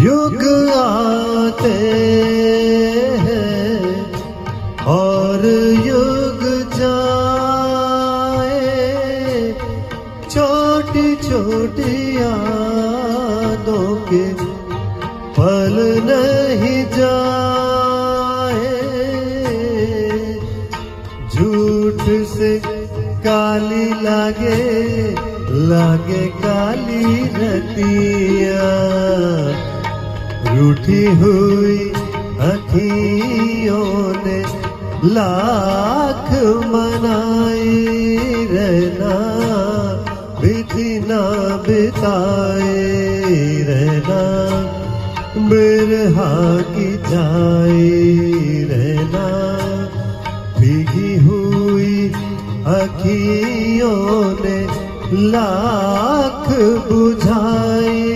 युग आते हैं और युग जाए, छोटी छोटी यादों के पल नहीं जाए। झूठ से काली लागे, लागे काली रतिया, रूठी हुई अखियों ने लाख मनाई, रहना बीती ना बिताए, रहना बिरहा की जाए, रहना भीगी हुई अखियों ने लाख बुझाए।